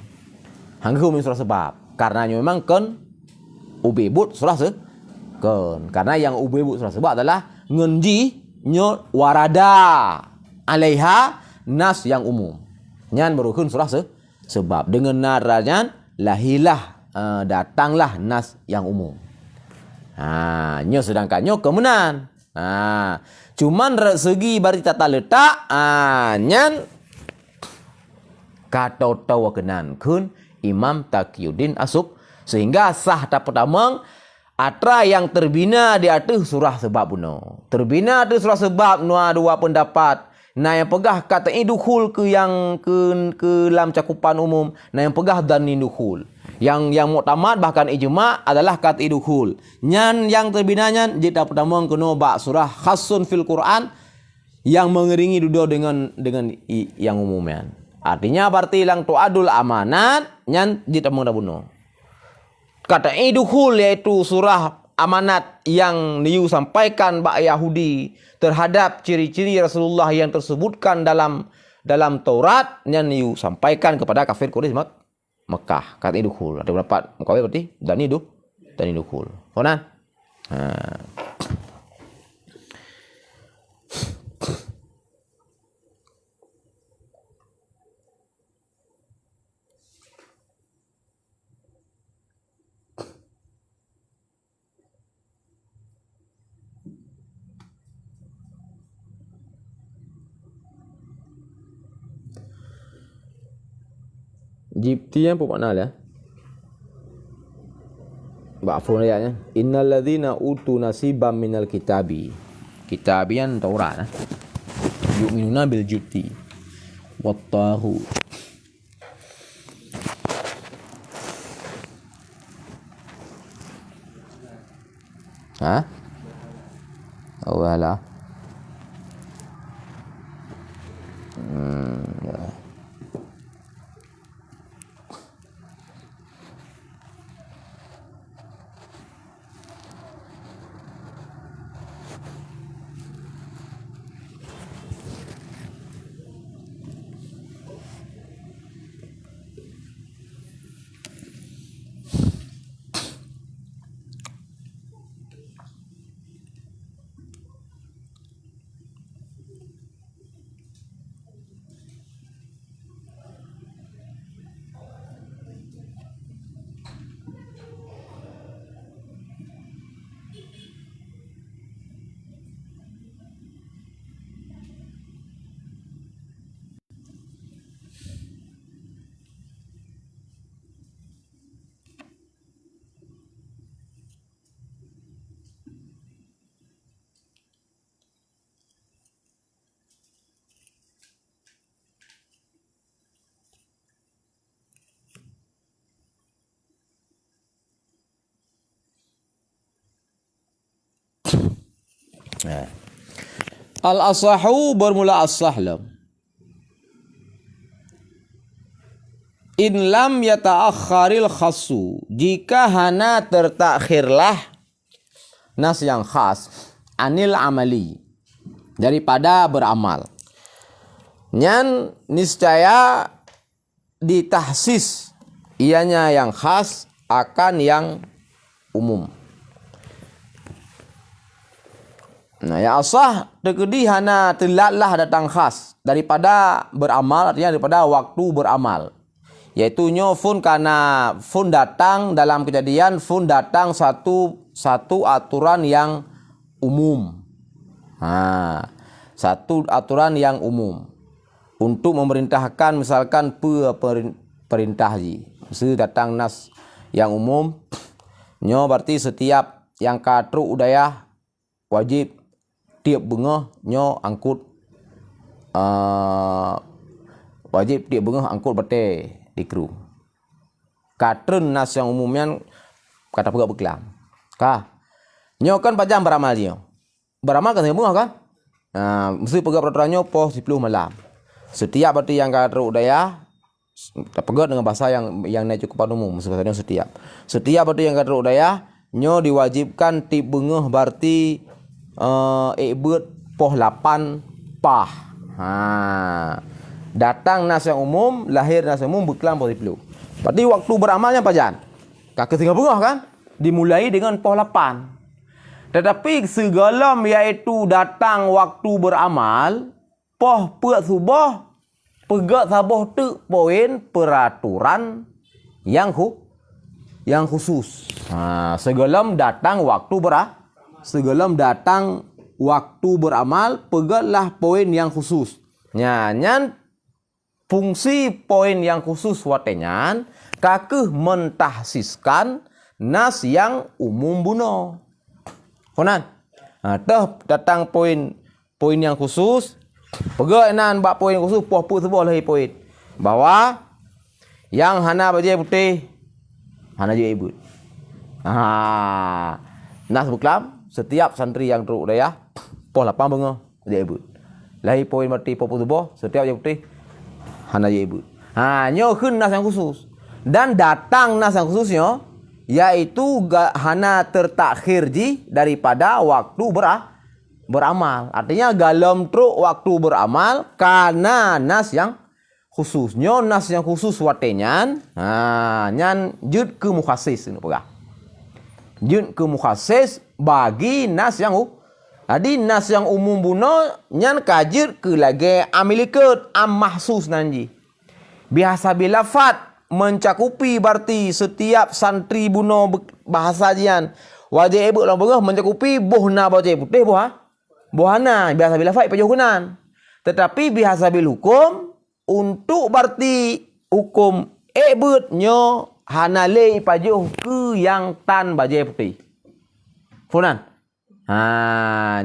[SPEAKER 1] Hanggeun min surah sebab. Karena memang kan ubebut surah kan. Karena yang ubebut surah sebab adalah ngenji nyo warada alaiha nas yang umum. Nyan beruhun surah sebab dengan naranya lahilah datanglah nas yang umum. Nyo sedangkan nyo kemenan. Cuman segi bari tata letak nyan kata tawa kenan kun Imam Taqiyuddin Asub sehingga sah tak pertama atra yang terbina di atas surah sebab buno. Terbina di surah sebab dua pendapat. Nah yang pegah kata idukhul ke yang ke dalam cakupan umum. Nah yang pegah dan idukhul. Yang muktamad bahkan ijma adalah kata idukhul. Nyan yang terbinanya jika pertama kena bak surah khasun fil Quran yang mengeringi dudo dengan yang umumnya. Artinya berarti lang tu'adul amanat nyan jika buno. Kata idukhul yaitu surah amanat yang disampaikan bak Yahudi terhadap ciri-ciri Rasulullah yang tersebutkan dalam Taurat yang disampaikan kepada kafir Quraisy Mekah. Kata idukhul. Ada berapa mukawai berarti? Dan idukhul. Konan? Jibti yang apa makna ya? Ba'fun ayatnya. Innal ladzina utu nasiban minal kitabi. Kitabian Taurat. Yu'minuna bil jibti. Wattahu. Awalah. Ya. Al-asahu bermula as-sahlam. In lam yata'akharil khassu. Jika hana tertakhirlah nas yang khas anil amali daripada beramal. Nyan niscaya ditahsis ianya yang khas akan yang umum. Nah, ya asah tegedi hana telatlah datang khas daripada beramal, artinya daripada waktu beramal. Yaitu nyo fun karena fun datang dalam kejadian fun datang satu aturan yang umum. Satu aturan yang umum untuk memerintahkan misalkan perintah ji. Mesti datang nas yang umum. Nyo berarti setiap yang katruk udayah wajib tiap bengah nyo angkut wajib tiap bengah angkut bate di kru. Katren nas yang umumnya kata pegak berkelam. Kah? Nyo kan pajang beramal nyo. Beramal kan bengah kan? Mesti pegak peraturannya poh 10 malam. Setiap berarti yang katruk udayah pegat dengan bahasa yang naik cukup umum sebenarnya setiap berarti yang katruk udayah nyo diwajibkan tip bengah berarti ikbut poh 8 pah. Datang nas yang umum, lahir nas yang umum, berkelam poh 10. Berarti waktu beramalnya pajan. Kakek tinggal bengah kan? Dimulai dengan poh 8. Tetapi segala iaitu datang waktu beramal poh pegat subuh pegat sabuh tu poin peraturan yang khusus. Segelam datang waktu beramal pegatlah poin yang khusus. Nyan fungsi poin yang khusus watenyan kakeh mentahsiskan nas yang umum buno. Konan. Datang poin yang khusus pegat nan bak poin khusus poh sebuah lagi poin bahwa yang hana baju putih hana je ibut. Nas berkelam setiap santri yang teruk daya poh 8 bengah je ibut. Lahi poin mati poh sebuah setiap je putih hana je ibut. Nyo keun nas yang khusus. Dan datang nas yang khususnya yaitu hana tertakhir ji daripada waktu beramal. Artinya galam truk waktu beramal karena nas yang khususnya nas yang khusus watenyan nyan jud ke mukhasis ini pegah. Jud ke mukhasis bagi nas yang jadi nas yang umum buno nyan kajir ke lagi amilikat mahsus nanji. Biasa bilafat mencakupi berarti setiap santri buno bahasa jian wajib ibu lang bengah mencakupi bohna baca putih bohana biasa bila faid pajuhunan. Tetapi biasa bil hukum untuk berarti hukum ebut nyo hanale pajuh ke yang tan baca putih. Funan.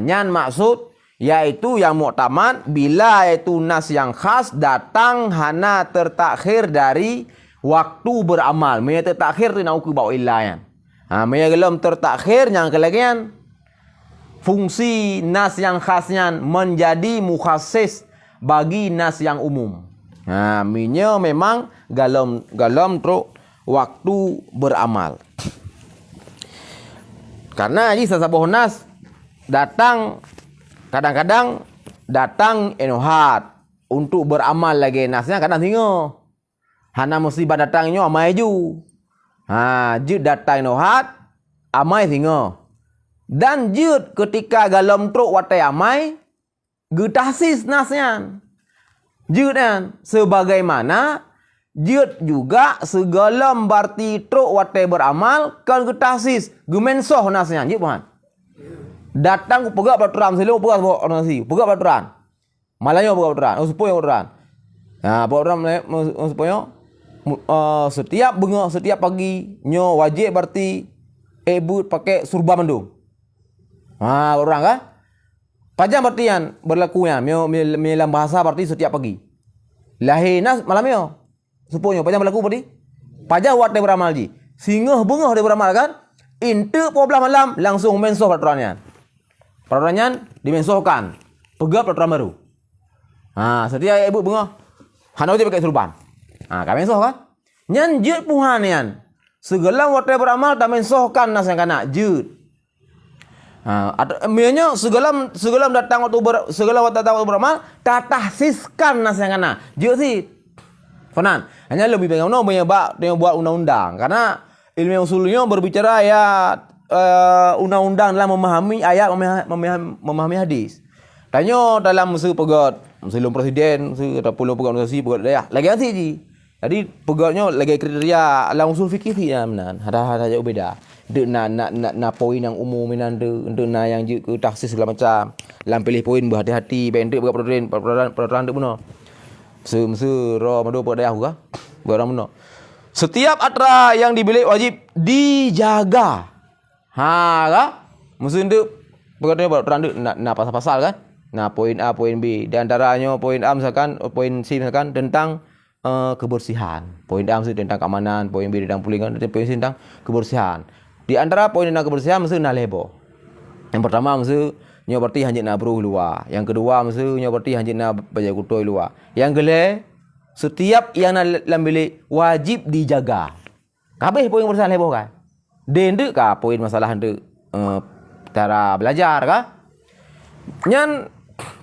[SPEAKER 1] Nyan maksud yaitu yang muktamad bila yaitu nas yang khas datang hana tertakhir dari waktu beramal. Maya tertakhir tu nak ukur bawa ilayan. Maya gelam tertakhir yang kelagian fungsi nas yang khasnya menjadi mukhasis bagi nas yang umum. Minyak memang galam truk waktu beramal. Karena ini sesabuh nas datang kadang-kadang datang enohat untuk beramal lagi nasnya kadang tinggal. Hana musibah datangnya amai ju. Jud datang enohat amai tinggal. Dan jud ketika galam truk watai amai getahsis nasnya. Jud kan sebagaimana jud juga segalam berarti truk watai beramal kan getahsis gemensoh nasnya. Jud bukan. Datang pegak peraturan selalu pegak nasi, pegak peraturan. Malahnya pegak peraturan, supaya peraturan. Peraturan supaya setiap bengah setiap pagi nyo wajib berarti ebut pakai surba mendung. Orang kan? Pajang berartian berlakunya dalam bahasa berarti setiap pagi. Lahinas malamnya. Supaya pajang berlaku berarti pajang wat dia beramal ji. Singgah bengah dia beramal kan? Inte poblah malam langsung mensoh peraturannya. Peraturannya dimensohkan. Pegap peraturan baru. Setiap ibu bengah hana wajib pakai surban. Kami mensoh kan? Nyan jud puhan yan. Segala wat dia beramal tak mensohkan nas yang kana jud. Mianya segala datang waktu beramal tatahsiskan nas yang kana. Jud sih. Fanan. Hanya lebih baik dia buat undang-undang karena ilmu usulnya berbicara ayat undang-undang dalam memahami ayat memahami hadis. Tanya dalam masa pegat sebelum presiden, ataupun pegat organisasi, pegat daerah. Lagi nanti ji. Jadi pegatnya lagi kriteria dalam usul fikih ya menan. Ada jauh beda. Dek na poin yang umum menan dek na yang ke taksis segala macam. Dalam pilih poin berhati-hati, pendek pegat peraturan dek benar. Semasa roh madu pegat daerah juga. Berang benar. Setiap atra yang dibilik wajib dijaga. Ka? Mesti ndak peraturan ndak nak pasal-pasal kan. Nah, poin A, poin B. Di antaranya poin A misalkan, poin C misalkan tentang kebersihan. Poin A mesti tentang keamanan, poin B tentang pulingan, poin C tentang kebersihan. Di antara poin tentang kebersihan mesti nak lebo. Yang pertama mesti nyoberti hanjit nak beruh luar. Yang kedua mesti nyoberti hanjit nak baca kutoi luar. Yang gele setiap yang dalam bilik wajib dijaga. Habis poin kebersihan lebo kan. Dendek ka poin masalah hendak cara belajar kah? Nyan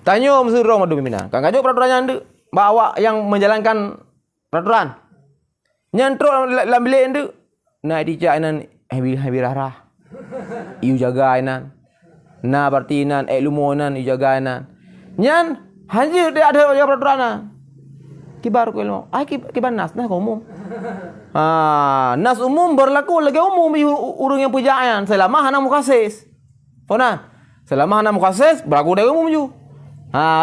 [SPEAKER 1] tanya mesti rong madu pimpinan. Kang kajo peraturannya hendak bawa yang menjalankan peraturan. Nyan tro dalam bilik hendak. Nak dicak inan habi rarah. Iu jaga inan. Nah berarti inan lumonan iu jaga inan. Nyan hanya dia ada peraturan. Kibar ko ilmu. Kibar nas umum. Nas umum berlaku lagi umum urang yang pujaan selama hana mukasis. Fona. Selama hana mukasis berlaku dari umum ju.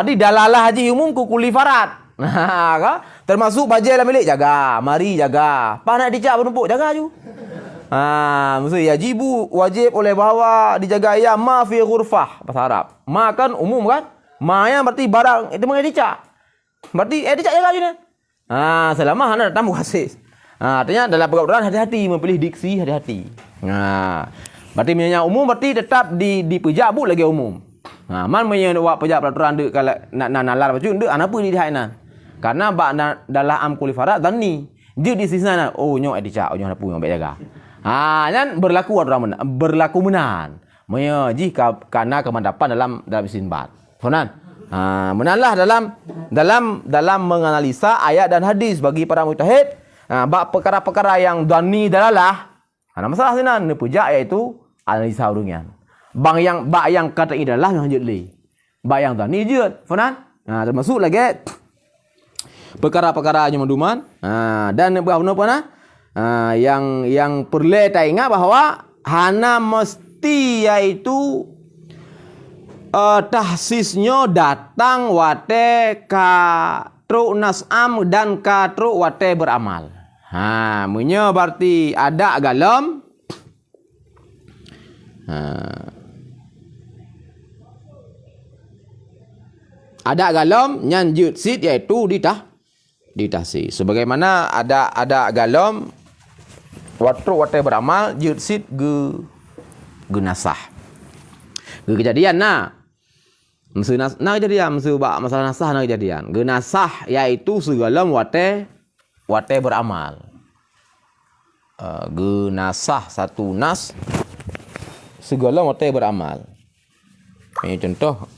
[SPEAKER 1] Di dalalah haji umum ku kuli farat. Ka? Termasuk bajai dalam milik jaga, mari jaga. Pak nak dicak penumpuk jaga ju. Mesti yajibu wajib oleh bahawa dijaga ya ma fi ghurfah bahasa Arab. Ma kan umum kan? Ma yang berarti barang itu mengenai dicak. Berarti dicak jaga je kan? Selama hana datang mukasis. Artinya dalam peraturan hati-hati memilih diksi hati-hati. Berarti menyanyi umum berarti tetap dipejak bu lagi umum. Man menyanyi buat pejak peraturan dek kalau nak nalar baju dek apa di hainan. Karena bak dalam am kulifarat dan ni je di sisi sana nyok dicak nyok apa yang baik jaga. Kan berlaku aturan berlaku menan. Menyanyi karena kemandapan dalam istinbat. Fonan. Menanlah dalam menganalisa ayat dan hadis bagi para mujtahid. Bak perkara-perkara yang dani dalalah. Ada masalah sini ne pujak iaitu analisa urungan. Bak yang kata ini adalah yang jeli. Bak yang dani je, Fonan. Termasuk lagi perkara-perkara yang menduman. Dan apa yang perlu kita ingat bahawa hana mesti iaitu tahsisnya datang wate ka truk nas'am dan ka truk wate beramal. Munya berarti ada galam. Ada galam nyan jut sit iaitu ditahsis. Sebagaimana ada galam wate beramal jut sit ge nasah. Ge kejadian Mesti kejadian, mesti masalah nasah kejadian. Genasah iaitu segala wate beramal. Genasah satu nas segala wate beramal. Ini contoh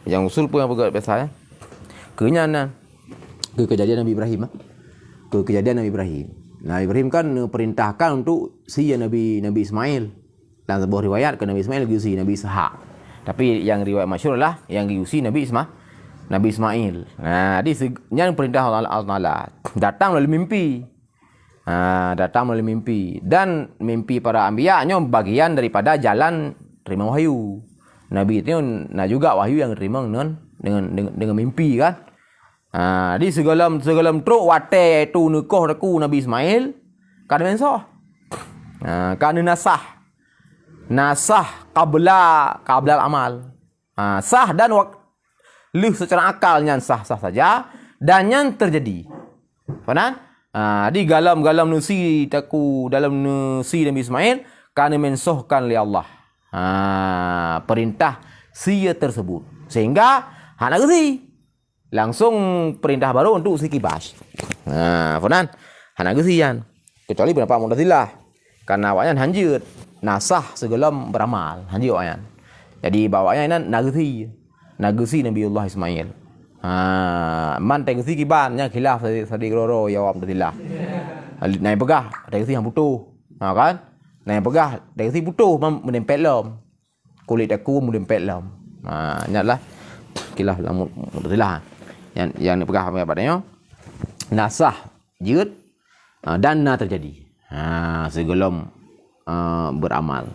[SPEAKER 1] yang usul pun yang bergerak biasa ya. Kenyanan kejadian Nabi Ibrahim. Kejadian Nabi Ibrahim. Nabi Ibrahim kan perintahkan untuk si Nabi Ismail. Dalam sebuah riwayat ke Nabi Ismail si Nabi Ishak. Tapi yang riwayat masyhur lah yang diusi Nabi Ismail. Di yang perintah Allah Taala datang melalui mimpi. Dan mimpi para anbiya nya bagian daripada jalan terima wahyu. Nabi itu juga wahyu yang terima dengan mimpi kan. Di segala truk wate itu nikah aku Nabi Ismail kan mensoh. Kan nasah qabla amal. Sah dan secara akalnya sah saja dan yang terjadi. Faham? Di galam nusi taku dalam nusi Nabi Ismail kan mensohkan oleh Allah. Perintah sia tersebut. Sehingga hana gesi langsung perintah baru untuk si kibas. Faham? Hana gesian. Kecuali beberapa Mu'tazilah. Karena awaknya hanjut nasah segala beramal hanji awaknya. Jadi bawanya ini nagesi Nabiullah Ismail. Man tegesi kibannya khilaf sadi roro ya Mu'tazilah. Naik pegah tegesi yang butuh. Kan? Naik pegah tegesi butuh menempel lom. Kulit aku menempel lom. Nyatlah khilaf Mu'tazilah. Yang pegah apa padanya? Nasah jut dan terjadi. Segala beramal.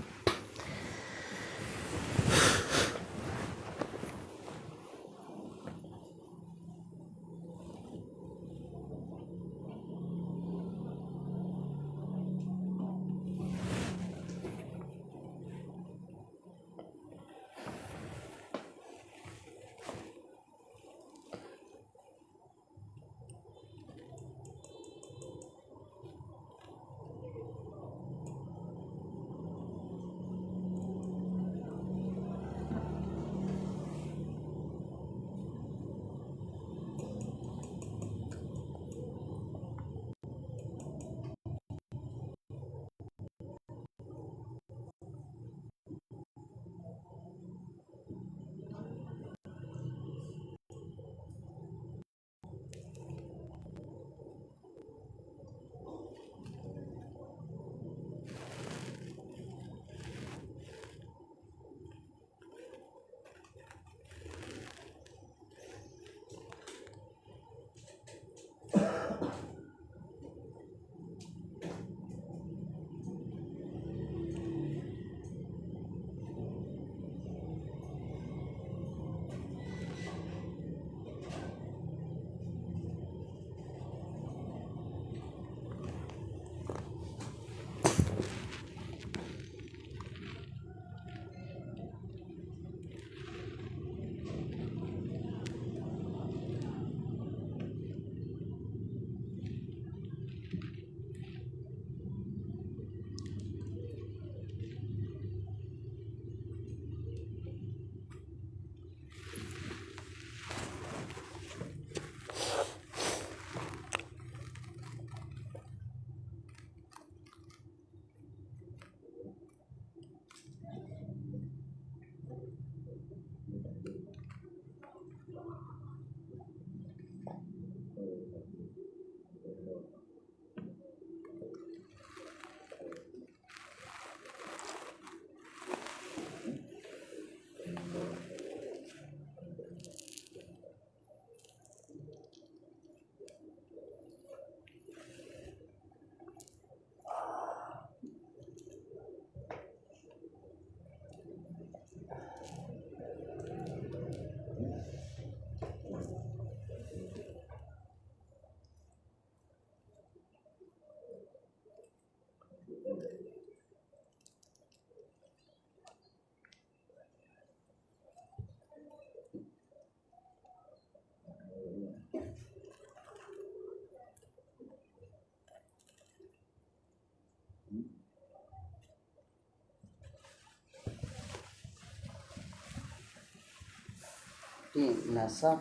[SPEAKER 2] Di nasab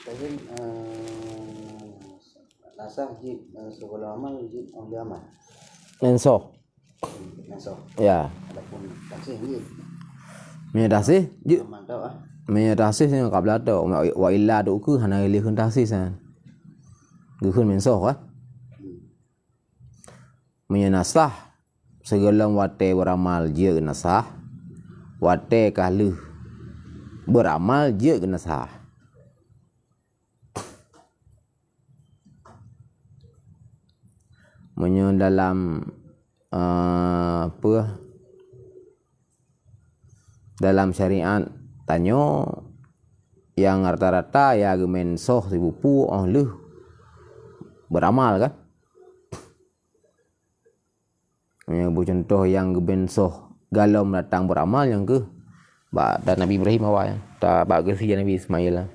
[SPEAKER 2] tapi nasab jib segala amal jib oleh amal.
[SPEAKER 1] Mensoh.
[SPEAKER 2] Nasab.
[SPEAKER 1] Ya.
[SPEAKER 2] Adapun taksih jib.
[SPEAKER 1] Menyadasih.
[SPEAKER 2] Amal tau ah.
[SPEAKER 1] Menyadasih yang kabla tu. Wa illa tu ke hana ilih dasih san. Gukun mensoh ah. Menyanasah segala wate beramal je nasah. Wate kahluh beramal je nasah. Menyo dalam apa dalam syariat tanyo yang rata-rata ya mensoh sibupu lu beramal kan. Yang contoh yang bensoh galom datang beramal yang ke dan Nabi Ibrahim awal tak bagus si Nabi Ismail lah.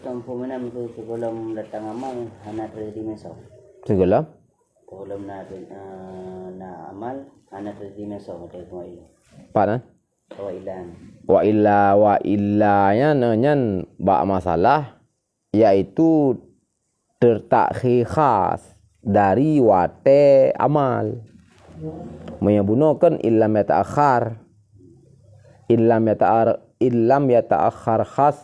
[SPEAKER 2] Kampung mana itu sebelum datang amal hana terjadi meso.
[SPEAKER 1] Segala
[SPEAKER 2] Sebelum na amal hana terjadi meso ada Ismail.
[SPEAKER 1] Pak wa illa nyan ba masalah yaitu tertakhir khas dari wate amal. Menyebutkan illam yata'akhar khas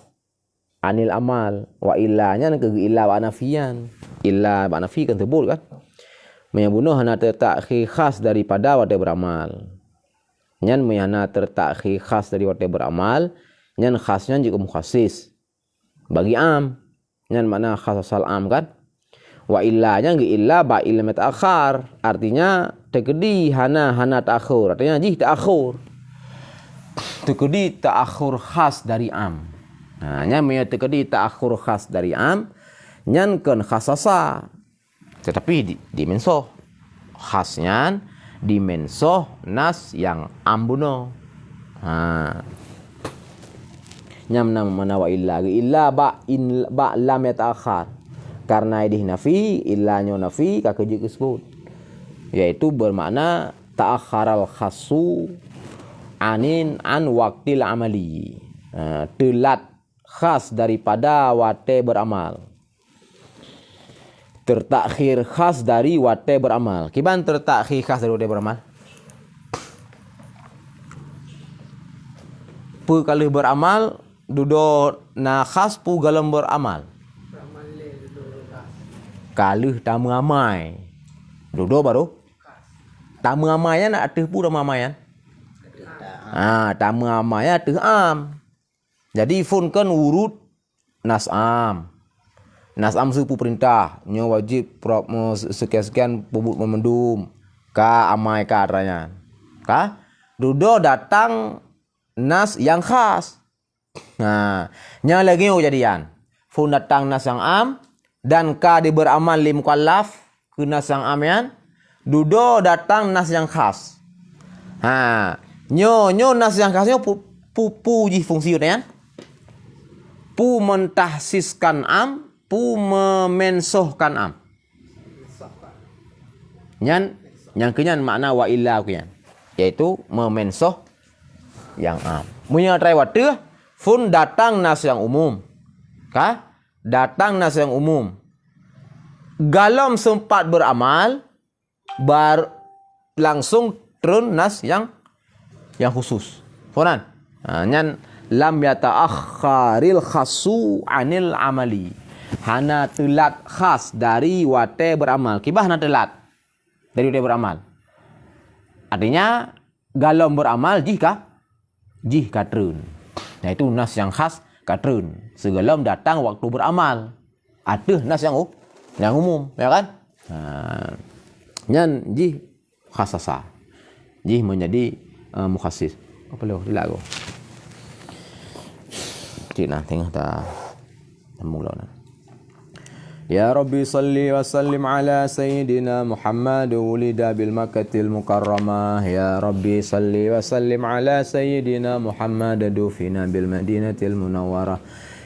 [SPEAKER 1] anil amal wa illanya ke illa wa nafian. Illa wa nafi kan sebut kan. Menyebutno hana tertakhir khas daripada wate beramal. Nyan meyana tertakhir khas dari wate beramal, nyan khasnya juga mukhasis. Bagi am, nyan mana khas asal am kan? Wa illanya ge illa ba illam ta'akhar, artinya tekedi hana ta'akhur, artinya jih ta'akhur. Tekedi ta'akhur khas dari am. Nah, nya me tekedi ta'akhur khas dari am, nyan kan khasasa. Tetapi di mensoh khasnya di mensoh nas yang ambuno. Nyam nama mana wa illa ba lam yata'akhar. Karena idih nafi, illanyo nafi kakeji disebut. Yaitu bermakna ta'akharal khasu an waktil amali. Telat khas daripada wate beramal. Tertakhir khas dari wate beramal. Kiban tertakhir khas dari wate beramal? Pu kali beramal dudo na khas pu galam beramal. Kaluh tamu amai. Dudo baru. Tamu amaian nak ateh pu tamu amaian. Tamu amaian ateh am. Jadi fun kan urut nas am. Nas am supu perintah, nyo wajib sekian-sekian pubut memendum. Ka amai ka aranya. Ka dudo datang nas yang khas. Nah, nya lagi jadian. Fun datang nas yang am dan ka di beramal li mukallaf ke nas yang amyan. Dudo datang nas yang khas. Nyo nas yang khasnya pu ji fungsi kan? Pu mentahsiskan am, pu memensohkan am. Nyan yang kenyan makna wa illa kenyan, yaitu memensoh yang am. Munya trawate fun datang nas yang umum. Ka? Datang nas yang umum. Galom sempat beramal langsung turun nas yang khusus. Funan. Nyan lam yata'akhkharil khasu anil amali. Hana telat khas dari wate beramal. Kibah hana telat dari wate beramal. Artinya galom beramal jih katrun. Nah itu nas yang khas katrun. Segalom datang waktu beramal. Ada nas yang umum, ya kan? Nyan jih khasasa. Jih menjadi mukhasis. Apa lo dilago? Cik nah tengah dah sambung lah. Ya Rabbi salli wa sallim ala Sayyidina Muhammad wulida bil Makkatil Mukarramah. Ya Rabbi salli wa sallim ala Sayyidina Muhammad dufina bil Madinatil Munawwarah.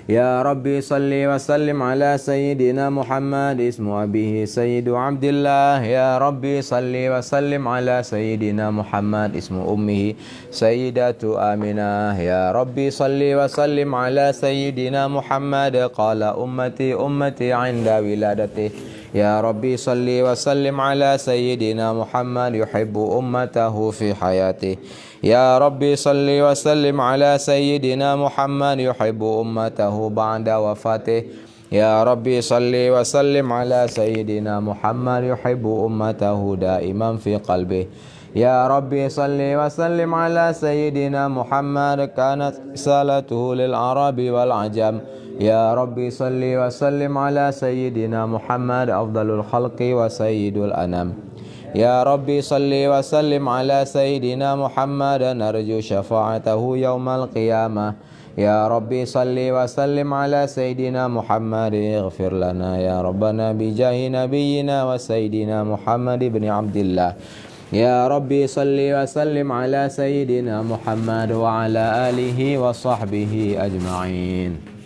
[SPEAKER 1] يا ربي صل وسلم على سيدنا محمد اسم أبيه سيد عبد الله. يا ربي صل وسلم على سيدنا محمد اسم أمه سيدة آمنة. يا ربي صل وسلم على سيدنا محمد قال أمتي أمتي عند ولادته. يا ربي صل وسلم على سيدنا محمد يحب أمته في حياته. يا ربي صل وسلم على سيدنا محمد يحب أمته بعد وفاته. يا ربي صل وسلم على سيدنا محمد يحب أمته دائما في قلبه. يا ربي صل وسلم على سيدنا محمد كانت رسالته للعرب والعجم. يا ربي صل وسلم على سيدنا محمد أفضل الخلق وسيد الأنام. يا ربي صل وسلم على سيدنا محمد نرجو شفاعته يوم القيامة. يا ربي صل وسلم على سيدنا محمد اغفر لنا يا ربنا بجاه نبينا وسيدنا محمد بن عبد الله. يا ربي صل وسلم على سيدنا محمد وعلى آله وصحبه أجمعين.